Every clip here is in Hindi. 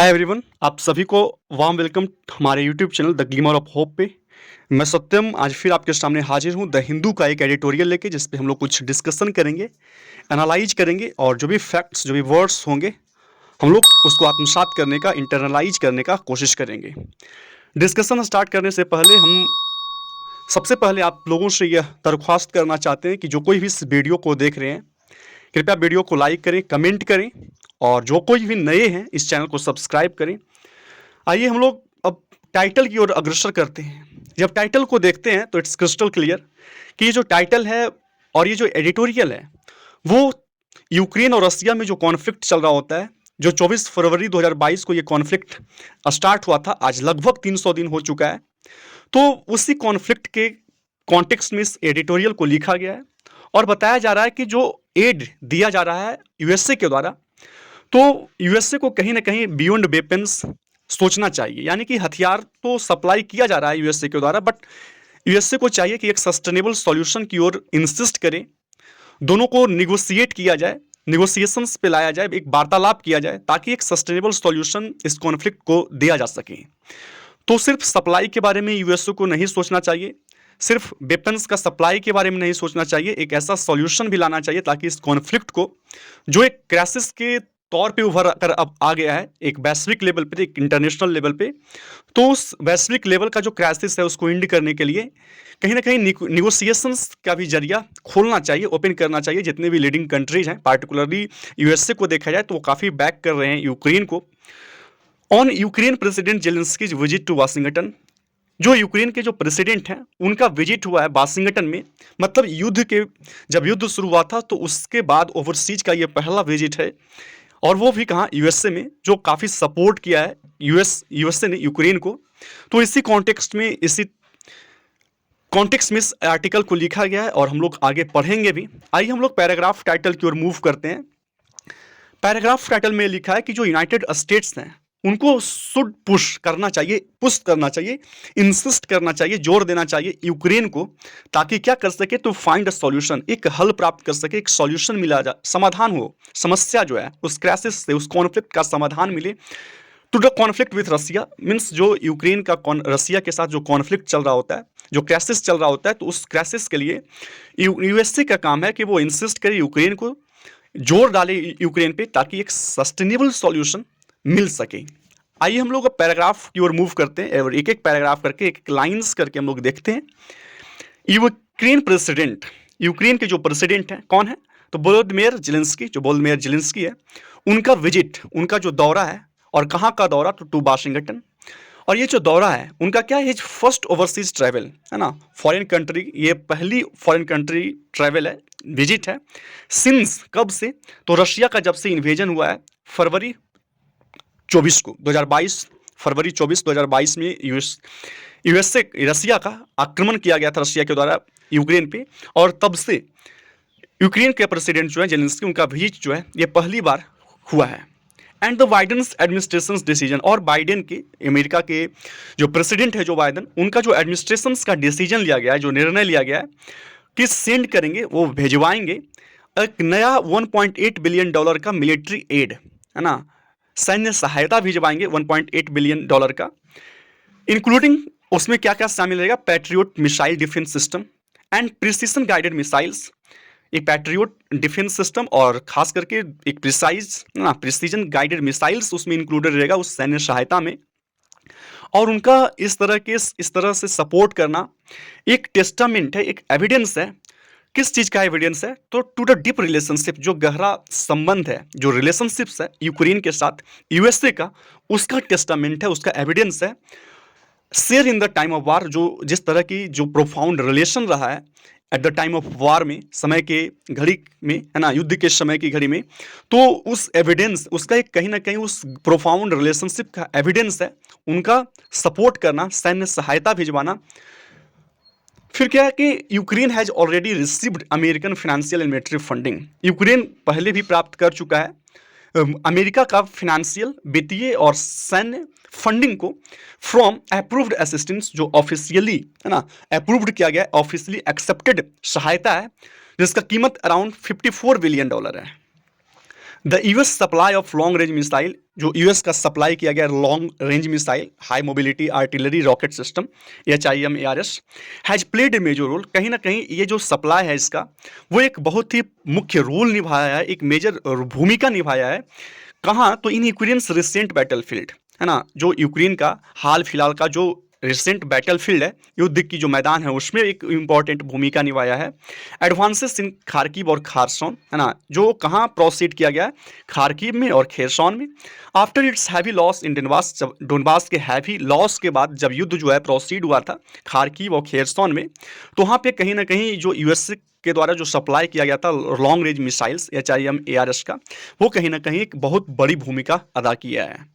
हाय एवरीवन, आप सभी को वार्म वेलकम हमारे YouTube channel the glimmer of hope पे। मैं सत्यम आज फिर आपके सामने हाजिर हूँ द हिंदू का एक एडिटोरियल लेके, जिस पे हम लोग कुछ डिस्कशन करेंगे, एनालाइज करेंगे और जो भी फैक्ट्स जो भी वर्ड्स होंगे हम लोग उसको आत्मसात करने का, इंटरनलाइज करने का कोशिश करेंगे। डिस्कशन स्टार्ट करने से पहले हम सबसे पहले आप लोगों से यह दरख्वास्त करना चाहते हैं कि जो कोई भी इस वीडियो को देख रहे हैं, कृपया वीडियो को लाइक करें, कमेंट करें और जो कोई भी नए हैं इस चैनल को सब्सक्राइब करें। आइए हम लोग अब टाइटल की ओर अग्रसर करते हैं। जब टाइटल को देखते हैं तो इट्स क्रिस्टल क्लियर कि ये जो टाइटल है और ये जो एडिटोरियल है वो यूक्रेन और रसिया में जो कॉन्फ्लिक्ट चल रहा होता है, जो 24 फरवरी 2022 को ये कॉन्फ्लिक्ट स्टार्ट हुआ था, आज लगभग 300 दिन हो चुका है। तो उसी कॉन्फ्लिक्ट के कॉन्टेक्स्ट में इस एडिटोरियल को लिखा गया है और बताया जा रहा है कि जो एड दिया जा रहा है यूएसए के द्वारा, तो यूएसए को कहीं ना कहीं बियॉन्ड वेपन्स सोचना चाहिए। यानी कि हथियार तो सप्लाई किया जा रहा है यूएसए के द्वारा, बट यूएसए को चाहिए कि एक सस्टेनेबल सॉल्यूशन की ओर इंसिस्ट करे, दोनों को निगोशिएट किया जाए, निगोशिएशंस पे लाया जाए, एक वार्तालाप किया जाए ताकि एक सस्टेनेबल सॉल्यूशन इस कॉन्फ्लिक्ट को दिया जा सके। तो सिर्फ सप्लाई के बारे में यूएसए को नहीं सोचना चाहिए, सिर्फ वेपन्स का सप्लाई के बारे में नहीं सोचना चाहिए, एक ऐसा सॉल्यूशन भी लाना चाहिए ताकि इस कॉन्फ्लिक्ट को, जो एक क्राइसिस के तौर पे उभर कर अब आ गया है एक वैश्विक लेवल पे, एक इंटरनेशनल लेवल पे, तो उस वैश्विक लेवल का जो क्राइसिस है उसको एंड करने के लिए कहीं ना कहीं निगोशिएशंस का भी जरिया खोलना चाहिए, ओपन करना चाहिए। जितने भी लीडिंग कंट्रीज हैं, पार्टिकुलरली यूएसए को देखा जाए तो वो काफ़ी बैक कर रहे हैं यूक्रेन को। On Ukraine president Zelensky visit to Washington, जो यूक्रेन के जो प्रेसिडेंट हैं उनका विजिट हुआ है वाशिंगटन में, मतलब जब युद्ध शुरू हुआ था तो उसके बाद ओवरसीज का ये पहला विजिट है, और वो भी कहाँ, यूएसए में, जो काफ़ी सपोर्ट किया है यूएसए ने यूक्रेन को। तो इसी कॉन्टेक्स्ट में इस आर्टिकल को लिखा गया है और हम लोग आगे पढ़ेंगे भी। आइए हम लोग पैराग्राफ टाइटल की ओर मूव करते हैं। पैराग्राफ टाइटल में लिखा है कि जो यूनाइटेड स्टेट्स हैं उनको शुड पुश करना चाहिए, इंसिस्ट करना चाहिए, जोर देना चाहिए यूक्रेन को, ताकि क्या कर सके, तो फाइंड अ सॉल्यूशन, एक हल प्राप्त कर सके, एक सॉल्यूशन मिला जा, समाधान हो, समस्या जो है उस क्राइसिस से, उस कॉन्फ्लिक्ट का समाधान मिले। To the conflict with Russia means जो यूक्रेन का रसिया के साथ जो कॉन्फ्लिक्ट चल रहा होता है, जो क्राइसिस चल रहा होता है, तो उस क्राइसिस के लिए यूएसए का काम है कि वो इंसिस्ट करे, यूक्रेन को जोर डाले यूक्रेन पे, ताकि एक सस्टेनेबल सॉल्यूशन मिल सके। आइए हम लोग अब पैराग्राफ की ओर मूव करते हैं और एक एक पैराग्राफ करके, एक लाइंस करके हम लोग देखते हैं। यूक्रेन के जो प्रेसिडेंट हैं कौन है, तो वोलोदिमीर जेलेंस्की, जो वोलोदिमीर जेलेंस्की है, उनका विजिट, उनका जो दौरा है, और कहाँ का दौरा, तो टू वाशिंगटन। और ये जो दौरा है उनका क्या है, फर्स्ट ओवरसीज ट्रैवल है ना, फॉरेन कंट्री, ये पहली फॉरेन कंट्री ट्रैवल है, विजिट है। सिंस कब से, तो रशिया का जब से इन्वेजन हुआ है फरवरी 24 को 2022, फरवरी 24 2022 में यूएसए रसिया का आक्रमण किया गया था, रसिया के द्वारा यूक्रेन पे, और तब से यूक्रेन के प्रेसिडेंट जो है जेलेंस्की, उनका विजिट जो है ये पहली बार हुआ है। And the Biden administration decision, और बाइडेन के, अमेरिका के जो प्रेसिडेंट है जो बाइडेन, उनका जो एडमिनिस्ट्रेशन का डिसीजन लिया गया है, जो निर्णय लिया गया है कि सेंड करेंगे, वो भेजवाएंगे एक नया $1.8 बिलियन का मिलिट्री एड, है ना, सैन्य सहायता भिजवाएंगे $1.8 बिलियन का, इंक्लूडिंग उसमें क्या क्या शामिल रहेगा, patriot missile defence system and precision guided missiles, एक पैट्रियोट डिफेंस सिस्टम और खास करके एक प्रिसीजन गाइडेड मिसाइल्स उसमें इंक्लूडेड रहेगा उस सैन्य सहायता में। और उनका इस तरह से सपोर्ट करना एक टेस्टामेंट है, एक एविडेंस है। किस चीज़ का एविडेंस है, तो टू द डीप रिलेशनशिप, जो गहरा संबंध है, जो रिलेशनशिप्स है यूक्रेन के साथ यूएसए का, उसका टेस्टामेंट है, उसका एविडेंस है। Share in the time of war, जो जिस तरह की जो प्रोफाउंड रिलेशन रहा है at the time of war में, समय के घड़ी में, है ना, युद्ध के समय की घड़ी में, तो उस एविडेंस, उसका एक कहीं ना कहीं उस प्रोफाउंड रिलेशनशिप का एविडेंस है, उनका सपोर्ट करना, सैन्य सहायता भिजवाना। फिर क्या है कि Ukraine has already received American financial and military funding, Ukraine पहले भी प्राप्त कर चुका है अमेरिका का फाइनेंशियल, वित्तीय और सैन्य फंडिंग को, फ्रॉम अप्रूव्ड असिस्टेंस, जो ऑफिशियली, है ना, अप्रूव्ड किया गया, ऑफिशियली एक्सेप्टेड सहायता है, जिसका कीमत अराउंड $54 बिलियन है। The US supply of long range missile, जो यूएस का सप्लाई किया गया long range missile high mobility artillery rocket system HIMARS has played a major role. कहीं ना कहीं ये जो सप्लाई है इसका वो एक बहुत ही मुख्य रोल निभाया है, एक मेजर भूमिका निभाया है। कहाँ? तो इन यूक्रेन्स रिसेंट बैटलफील्ड, है ना, जो यूक्रेन का हाल फिलहाल का जो रिसेंट बैटलफील्ड है, युद्ध की जो मैदान है, उसमें एक इम्पॉर्टेंट भूमिका निभाया है। एडवांसेस इन खार्किव और खारसोन, है ना, जो कहाँ प्रोसीड किया गया है? खार्किव में और खेरसोन में। After it's heavy loss in Donbas, जब डोनबास के हैवी लॉस के बाद जब युद्ध जो है प्रोसीड हुआ था खार्किव और खेरसोन में, तो वहाँ पे कहीं ना कहीं जो यूएस के द्वारा जो सप्लाई किया गया था लॉन्ग रेंज मिसाइल्स HIMARS का, वो कहीं ना कहीं एक बहुत बड़ी भूमिका अदा किया है।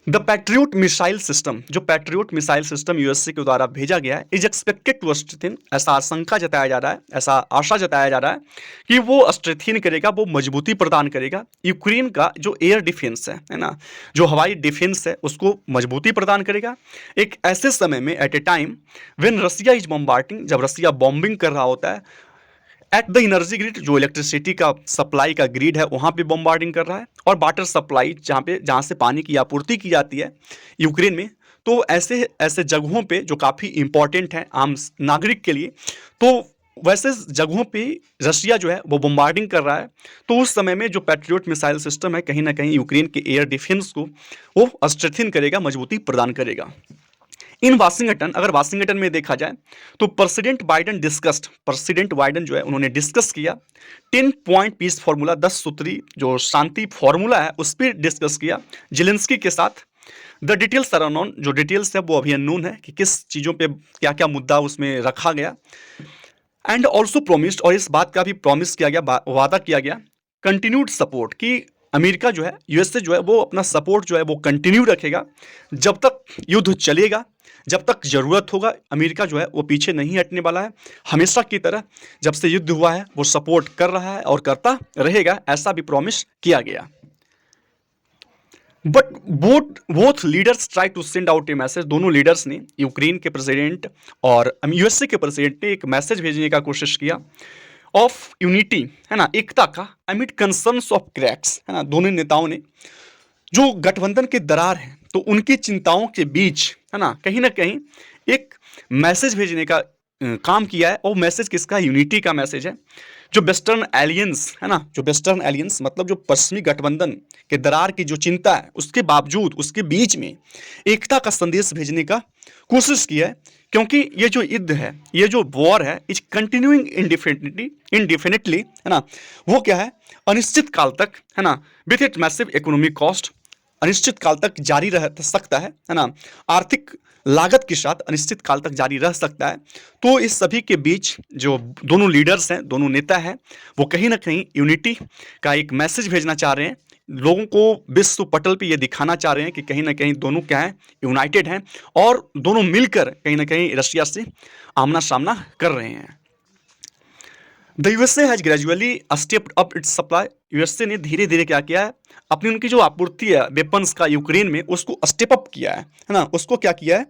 द पैट्रियोट मिसाइल सिस्टम, जो पैट्रियोट मिसाइल सिस्टम यूएसए के द्वारा भेजा गया है, इज एक्सपेक्टेड टू स्ट्रेंथन, ऐसा आशंका जताया जा रहा है, ऐसा आशा जताया जा रहा है कि वो स्ट्रेंथन करेगा, वो मजबूती प्रदान करेगा यूक्रेन का जो एयर डिफेंस है ना, जो हवाई डिफेंस है, उसको मजबूती प्रदान करेगा एक ऐसे समय में, at a time when Russia is bombarding, जब रसिया बॉम्बिंग कर रहा होता है एट द एनर्जी ग्रिड, जो इलेक्ट्रिसिटी का सप्लाई का ग्रिड है वहाँ पे बॉम्बार्डिंग कर रहा है, और वाटर सप्लाई जहाँ से पानी की आपूर्ति की जाती है यूक्रेन में, तो ऐसे ऐसे जगहों पे जो काफ़ी इंपॉर्टेंट है आम नागरिक के लिए, तो वैसे जगहों पे रशिया जो है वो बॉम्बार्डिंग कर रहा है। तो उस समय में जो पैट्रियोट मिसाइल सिस्टम है कहीं ना कहीं यूक्रेन के एयर डिफेंस को वो स्ट्रेंथन करेगा, मजबूती प्रदान करेगा। इन वाशिंगटन, अगर वाशिंगटन में देखा जाए तो president Biden discussed, president Biden जो है उन्होंने डिस्कस किया 10 पॉइंट पीस फार्मूला, 10 सूत्री जो शांति फार्मूला है उस पर डिस्कस किया जेलेंस्की के साथ। द डिटेल्स आर अननोन, जो डिटेल्स है वो अभी अननोन है कि किस चीज़ों पे क्या क्या मुद्दा उसमें रखा गया। एंड ऑल्सो प्रोमिस्ड, और इस बात का भी प्रॉमिस किया गया, वादा किया गया कंटिन्यूड सपोर्ट, कि अमेरिका जो है यूएसए जो है वो अपना सपोर्ट जो है वो कंटिन्यू रखेगा जब तक युद्ध चलेगा, जब तक ज़रूरत होगा अमेरिका जो है वो पीछे नहीं हटने वाला है। हमेशा की तरह जब से युद्ध हुआ है वो सपोर्ट कर रहा है और करता रहेगा, ऐसा भी प्रॉमिस किया गया। But both leaders try to send out a message, दोनों लीडर्स ने, यूक्रेन के प्रेसिडेंट और यूएसए के प्रेसिडेंट ने एक मैसेज भेजने का कोशिश किया ऑफ यूनिटी, है ना, एकता का, अमिड कंसर्न्स ऑफ क्रैक्स, है ना, दोनों नेताओं ने जो गठबंधन के दरार है तो उनकी चिंताओं के बीच, है ना कहीं एक मैसेज भेजने का काम किया है। और मैसेज किसका? यूनिटी का मैसेज है। जो वेस्टर्न एलियंस है ना, जो वेस्टर्न एलियंस मतलब जो पश्चिमी गठबंधन के दरार की जो चिंता है उसके बावजूद उसके बीच में एकता का संदेश भेजने का कोशिश की है, क्योंकि ये जो युद्ध है, ये जो वॉर है, इज कंटिन्यूइंग इनडेफिनेटली, है ना, वो क्या है, अनिश्चित काल तक, है ना, with it massive economic cost, अनिश्चित काल तक जारी रह सकता है ना, आर्थिक लागत के साथ अनिश्चित काल तक जारी रह सकता है। तो इस सभी के बीच जो दोनों लीडर्स हैं, दोनों नेता हैं, वो कहीं ना कहीं यूनिटी का एक मैसेज भेजना चाह रहे हैं, लोगों को विश्व पटल पे ये दिखाना चाह रहे हैं कि कहीं ना कहीं दोनों क्या है, यूनाइटेड हैं और दोनों मिलकर कहीं ना कहीं रशिया से आमना सामना कर रहे हैं। The USA has gradually stepped up it's supply, USA ने धीरे धीरे क्या किया है, अपनी उनकी जो आपूर्ति है वेपन्स का यूक्रेन में उसको स्टेप अप किया है ना, उसको क्या किया है,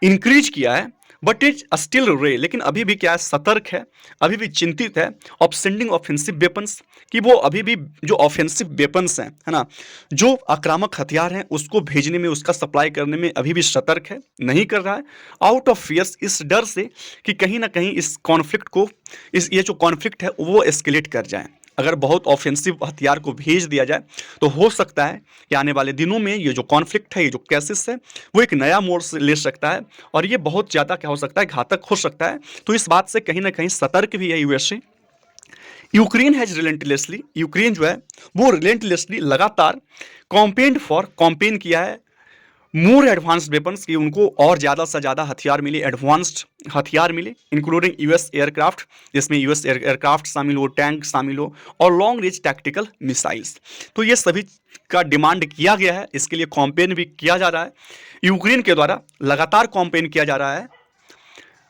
इंक्रीज किया है। बट इज स्टिल रे, लेकिन अभी भी क्या है, सतर्क है, अभी भी चिंतित है ऑफ सेंडिंग ऑफेंसिव वेपन्स, कि वो अभी भी जो ऑफेंसिव वेपन्स हैं, है ना, जो आक्रामक हथियार हैं उसको भेजने में, उसका सप्लाई करने में अभी भी सतर्क है, नहीं कर रहा है, आउट ऑफ फियर्स, इस डर से कि कहीं ना कहीं इस कॉन्फ्लिक्ट को, ये जो कॉन्फ्लिक्ट है वो एस्केलेट कर जाए। अगर बहुत ऑफेंसिव हथियार को भेज दिया जाए तो हो सकता है कि आने वाले दिनों में ये जो कॉन्फ्लिक्ट है, ये जो क्राइसिस है, वो एक नया मोड़ से ले सकता है और ये बहुत ज़्यादा क्या हो सकता है, घातक हो सकता है। तो इस बात से कहीं ना कहीं सतर्क भी है USA. Ukraine has relentlessly, Ukraine जो है वो रिलेंटलेसली लगातार कॉम्पेन किया है मोर एडवांस्ड वेपन्स, की उनको और ज़्यादा से ज़्यादा हथियार मिले, एडवांस्ड हथियार मिले, इंक्लूडिंग यूएस एयरक्राफ्ट, जिसमें यूएस एयरक्राफ्ट शामिल हो, टैंक शामिल हो और लॉन्ग रेंज टैक्टिकल मिसाइल्स। तो ये सभी का डिमांड किया गया है, इसके लिए कॉम्पेन भी किया जा रहा है, यूक्रेन के द्वारा लगातार कॉम्पेन किया जा रहा है।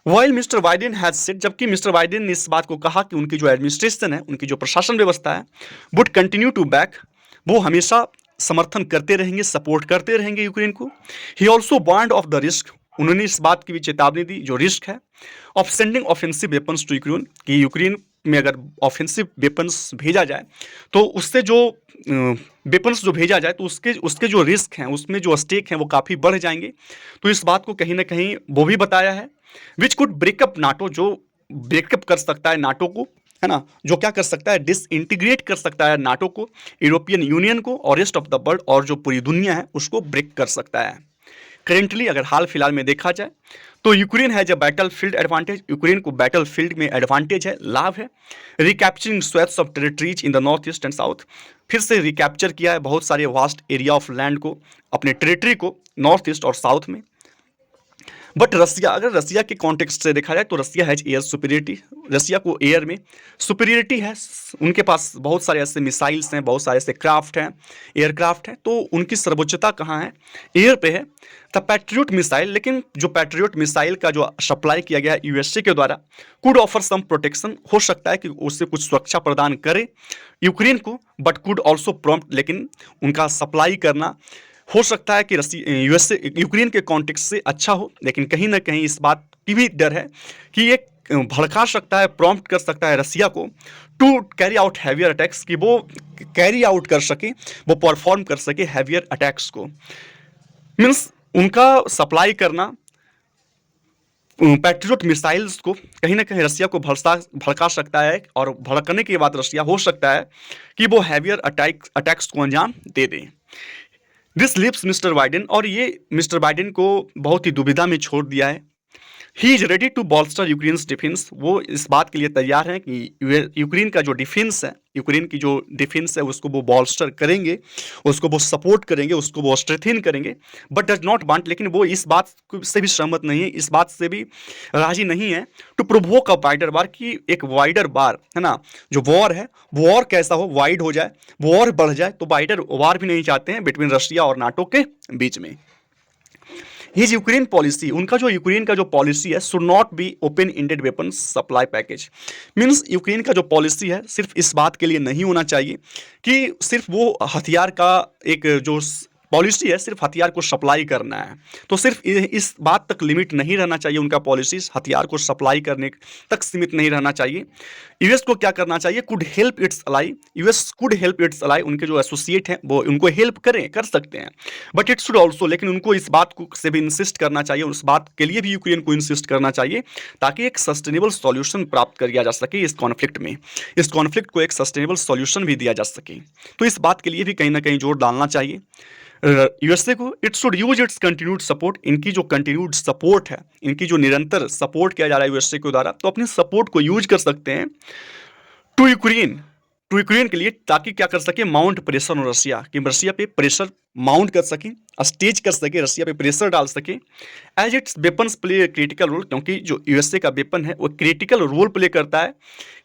While mister Biden has said, जबकि मिस्टर बाइडेन ने इस बात को कहा कि उनकी जो एडमिनिस्ट्रेशन है, उनकी जो प्रशासन व्यवस्था है, वुड कंटिन्यू टू बैक, वो हमेशा समर्थन करते रहेंगे, सपोर्ट करते रहेंगे यूक्रेन को। He also warned of the risk, उन्होंने इस बात की भी चेतावनी दी जो रिस्क है of sending offensive weapons to Ukraine, कि यूक्रेन में अगर ऑफेंसिव वेपन्स भेजा जाए तो उससे जो वेपन्स जो भेजा जाए तो उसके उसके जो रिस्क हैं, उसमें जो स्टेक हैं वो काफ़ी बढ़ जाएंगे। तो इस बात को कहीं ना कहीं वो भी बताया है, विच कुड ब्रेकअप नाटो, जो ब्रेकअप कर सकता है नाटो को, है ना, जो क्या कर सकता है, डिसइंटीग्रेट कर सकता है नाटो को, यूरोपियन यूनियन को और रेस्ट ऑफ द वर्ल्ड और जो पूरी दुनिया है उसको ब्रेक कर सकता है। करेंटली अगर हाल फिलहाल में देखा जाए तो Ukraine has a battlefield advantage, Ukraine को बैटल फील्ड में एडवांटेज है, लाभ है। Recapturing swathes of territories in the north east and south, फिर से रिकैप्चर किया है बहुत सारे वास्ट एरिया ऑफ लैंड को, अपने टेरिटरी को नॉर्थ ईस्ट और साउथ में। बट रसिया, अगर रसिया के कॉन्टेक्स्ट से देखा जाए तो रसिया हैज एयर सुपीरियरिटी, रसिया को एयर में सुपीरियरिटी है, उनके पास बहुत सारे ऐसे मिसाइल्स हैं, बहुत सारे ऐसे क्राफ्ट हैं, एयरक्राफ्ट हैं, तो उनकी सर्वोच्चता कहाँ है, एयर पे है। द पैट्रियट मिसाइल, लेकिन जो पैट्रियट मिसाइल का जो सप्लाई किया गया है यूएसए के द्वारा, कुड ऑफर सम प्रोटेक्शन, हो सकता है कि उससे कुछ सुरक्षा प्रदान करे यूक्रेन को, बट कुड ऑल्सो प्रॉम्प्ट, लेकिन उनका सप्लाई करना हो सकता है कि यूएसए यूक्रेन के कॉन्टेक्स्ट से अच्छा हो, लेकिन कहीं ना कहीं इस बात की भी डर है कि ये भड़का सकता है, प्रॉम्प्ट कर सकता है रसिया को to carry out heavier attacks, कि वो कैरी आउट कर सके, वो परफॉर्म कर सके हैवियर अटैक्स को। मीन्स उनका सप्लाई करना पैट्रियट मिसाइल्स को कहीं ना कहीं रसिया को भड़का सकता है, और भड़कने के बाद रसिया हो सकता है कि वो हैवियर अटैक्स को अंजाम दे दें। दिस लिप्स मिस्टर बाइडेन, और ये मिस्टर बाइडेन को बहुत ही दुविधा में छोड़ दिया है। He is ready to bolster Ukraine's defence, वो इस बात के लिए तैयार हैं कि यूक्रेन का जो डिफेंस है, यूक्रेन की जो डिफेंस है उसको वो बॉल्स्टर करेंगे, उसको वो सपोर्ट करेंगे, उसको वो स्ट्रेथन करेंगे, बट डज नॉट वांट, लेकिन वो इस बात से भी सहमत नहीं है, इस बात से भी राजी नहीं है टू प्रोवोक अ वाइडर वार, की एक वाइडर वार, है ना, जो वॉर है वॉर कैसा हो, वाइड हो जाए, वॉर बढ़ जाए, तो वाइडर वार भी नहीं चाहते हैं बिटवीन रशिया और नाटो के बीच में। हिज यूक्रेन पॉलिसी, उनका जो यूक्रेन का जो पॉलिसी है, should not be open ended weapon supply package, means Ukraine का जो पॉलिसी है सिर्फ इस बात के लिए नहीं होना चाहिए कि सिर्फ वो हथियार का एक जो पॉलिसी है सिर्फ हथियार को सप्लाई करना है, तो सिर्फ इस बात तक लिमिट नहीं रहना चाहिए, उनका पॉलिसी हथियार को सप्लाई करने तक सीमित नहीं रहना चाहिए। यूएस को क्या करना चाहिए, could help its ally, US could help its ally, उनके जो एसोसिएट हैं वो उनको हेल्प करें, कर सकते हैं, बट इट शुड ऑल्सो, लेकिन उनको इस बात को से भी इंसिस्ट करना चाहिए, उस बात के लिए भी यूक्रेन को इंसिस्ट करना चाहिए ताकि एक सस्टेनेबल सॉल्यूशन प्राप्त किया जा सके इस कॉन्फ्लिक्ट में, इस कॉन्फ्लिक्ट को एक सस्टेनेबल सॉल्यूशन भी दिया जा सके, तो इस बात के लिए भी कहीं ना कहीं जोर डालना चाहिए यूएसए को। It should use it's continued support, इनकी जो कंटिन्यूड सपोर्ट है, इनकी जो निरंतर सपोर्ट किया जा रहा है यूएसए के द्वारा, तो अपनी सपोर्ट को यूज कर सकते हैं टू यूक्रेन के लिए, ताकि क्या कर सके, माउंट प्रेशर ऑन रशिया, कि रशिया पे प्रेशर माउंट कर सके, स्टेज कर सके, रशिया पे प्रेशर डाल सके, as its weapons play critical role, क्योंकि जो यूएसए का वेपन है वो क्रिटिकल रोल प्ले करता है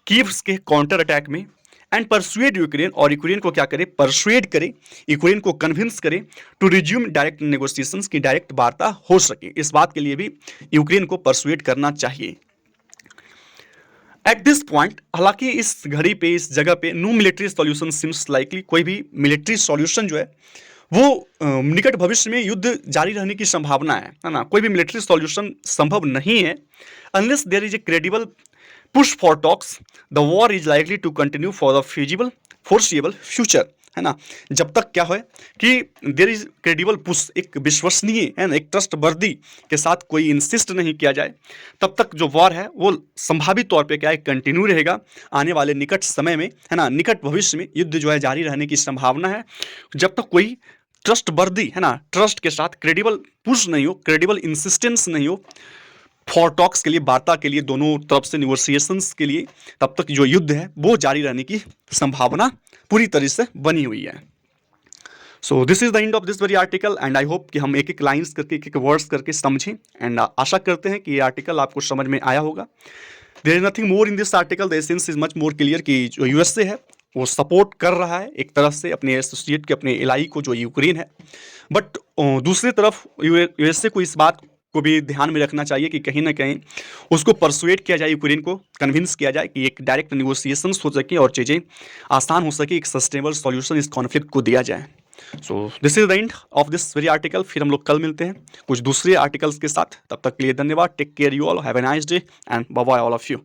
कीव्स के काउंटर अटैक में, एंड परसुएड यूक्रेन, और यूक्रेन को क्या करे, परसुएड करे, यूक्रेन को कन्विंस करे टू रिज्यूम डायरेक्ट नेगोशिएशंस, की डायरेक्ट वार्ता हो सके, इस बात के लिए भी यूक्रेन को परसुएड करना चाहिए। एट दिस पॉइंट, हालांकि इस घड़ी पे, इस जगह पे, no military solution seems likely, कोई भी मिलिट्री सॉल्यूशन जो है वो निकट भविष्य में युद्ध जारी रहने की संभावना है ना, कोई भी मिलिट्री सॉल्यूशन संभव नहीं है unless there is a credible push for talks, the war is likely to continue for the foreseeable future, है ना, जब तक क्या है कि देयर इज क्रेडिबल पुश, एक विश्वसनीय, है ना, एक ट्रस्टवर्दी के साथ कोई इंसिस्ट नहीं किया जाए, तब तक जो वॉर है वो संभावित तौर पे क्या है, कंटिन्यू रहेगा आने वाले निकट समय में, है ना, निकट भविष्य में युद्ध जो है जारी रहने की संभावना है, जब तक कोई ट्रस्टवर्दी, है ना, ट्रस्ट के साथ क्रेडिबल पुश नहीं हो, क्रेडिबल इंसिस्टेंस नहीं हो फॉर टॉक्स के लिए, वार्ता के लिए, दोनों तरफ से निगोशिएशंस के लिए, तब तक जो युद्ध है वो जारी रहने की संभावना पूरी तरह से बनी हुई है। So this is the end of this very article, and I hope कि हम एक एक लाइन्स करके, एक एक वर्ड्स करके समझें, एंड आशा करते हैं कि ये आर्टिकल आपको समझ में आया होगा। There is nothing more in this article, the essence is much more clear कि जो यूएसए है वो सपोर्ट कर रहा है एक तरफ से अपने एसोसिएट के, अपने एलाई को जो यूक्रेन है, बट दूसरी तरफ यूएसए को इस बात को भी ध्यान में रखना चाहिए कि कहीं ना कहीं उसको परसुएट किया जाए, यूक्रेन को कन्विंस किया जाए कि एक डायरेक्ट निगोशिएशंस हो सके और चीज़ें आसान हो सके, एक सस्टेनेबल सॉल्यूशन इस कॉन्फ्लिक्ट को दिया जाए। So this is the end of this very article, फिर हम लोग कल मिलते हैं कुछ दूसरे आर्टिकल्स के साथ, तब तक के लिए धन्यवाद, take care you all, have a nice day and bye bye all of you.